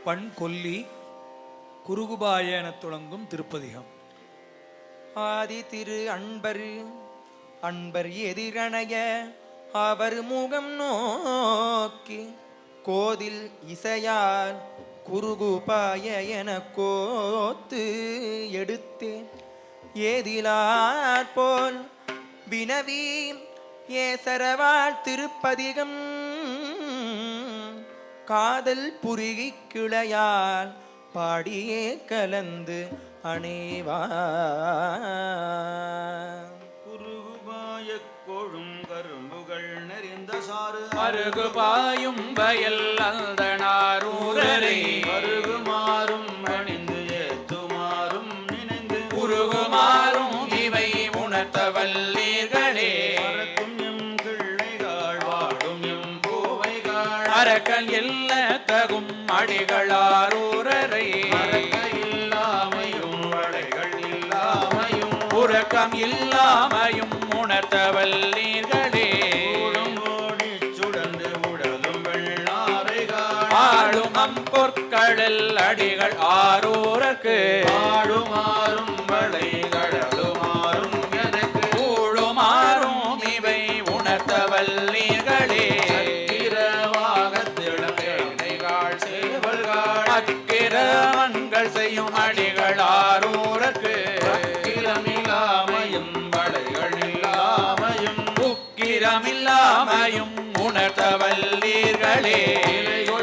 பண் கொல்லி குருகுபாய எனத் தொடங்கும் திருப்பதிகம். ஆதி திரு அன்பர் எதிரணைய அவர் முகம் நோக்கி கோதில் இசையால் குருகுபாய என கோத்து எடுத்தேன் ஏதிலார் போல் வினவி ஏசரவாள் திருப்பதிகம் காதல் புரிகி கிளையால் பாடியே கலந்து அணைவா. குருகுபாய கொழும் கரும்புகள் நெறிந்த சாறு அருகுபாயும் வயல் அந்தனாரூரரை அருகுமாறும் அணிந்து ஏத்துமாறும் நினைந்து உருகுமாறும் இவை உணர்த்த வல்லீர்களே. மறக்கும் எம் கிள்ளைகள் வாடும் எம் பூவைகள் அரக்கல் எல்ல தகும் அடிகளாரூரரை இல்லாமையும் வளைகள் இல்லாமையும் உறக்கம் இல்லாமையும் உணர்த்த வல்லீர்களே. சுடந்து உடலும் வெள்ளாரைகள் ஆடும் அம்பொற்கடல் அடிகள் ஆரூரர்க்கு ஆடுமாறும் வளைகளடுமாறும் எனக்கு கூடுமாறும் இவை உணர்த்த வல்லீர்களே. அக்கிரமங்கள் செய்யும் அடிகளாரூரர்க்கு அக்கிரமில்லாமையும் வளைகள் இல்லாமையும் உக்கிரமில்லாமையும் உணர்த்த வல்லீர்களே.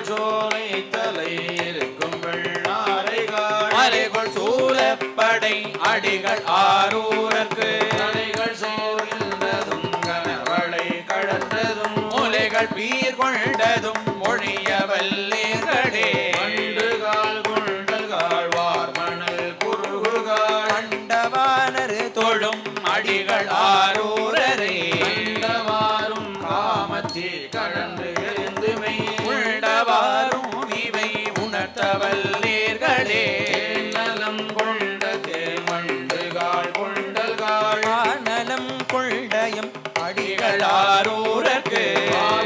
சோலை தலை இருக்கும் வெள்ளாரைகள் மலைகள் சூழப்படை அடிகள் ஆரூரர்க்கு மலைகள் சோர்கின்றதும் கனவளை கடந்ததும் மூலைகள் பீர் கொண்டதும் மொழிய வல்லீர்களே. வண்டுகால் குண்டல்கால் வார்மணல் குருகுகால் கண்டவானரு தொழும் அடிகள் ஆரூரரை கண்டவாறும் காமத்தி கடந்து எரிந்துமை உள்ளவாறும் இவை உணர்த்த வல்லீர்களே. நலம் கொண்ட தேமண்டுகால் கொண்டல்கால் நலம் கொண்டயம் அடிகளாரூரர்க்கு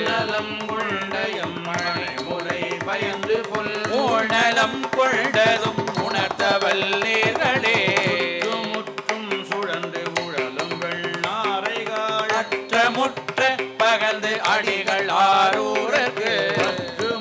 நலம் கொண்டயம் மழை முறை பயந்து புல் ஊழலம் கொண்டதும் உணர்த்த வல்லீர்களே. முற்றும் சுழன்று உழலும் வெள்ளாரைகள் அற்றமுற்ற பகல்ந்து அடிகள் ஆரூரர்க்கு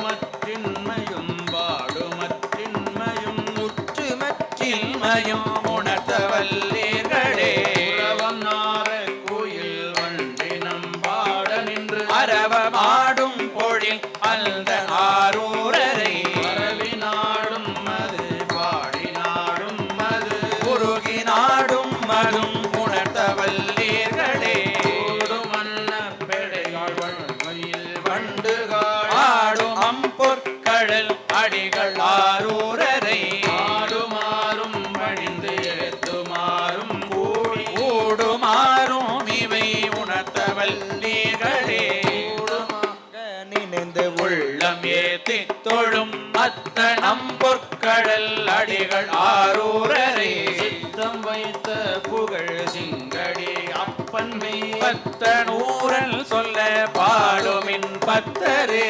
மற்றின்மையும் பாடுமற்றின்மையும் முற்றுமற்றின்மையும் உணர்த்த வல்லீர்களே. உறவம் நார கோயில் வண்டினம் பாட நின்று அரவமாடும் பொழில் அந்த ஆரூரரை பரவி நாடும் மது பாடி நாடும் மது குருகி நாடும் மதும் உணர்த்த வல்லீர்களே. மன்ன பெடைகள் வழியில் வண்டுகாள் ஆடும் அம்பொற்கடல் அடிகள் ஆரூரரை ஆடுமாறும் வழிந்து ஏத்துமாறும் கூடி கூடுமாறும் இவை உணர்த்த வல்லீர்களே. நினைந்து உள்ளம் ஏத்தி தொழும் அத்தனம் பொற்கடல் அடிகள் ஆரூரரை சித்தம் வைத்த புகழ் சிங்கடி அப்பன்மை பத்தனூரல் சொல்ல பாடுமின் பத்தரே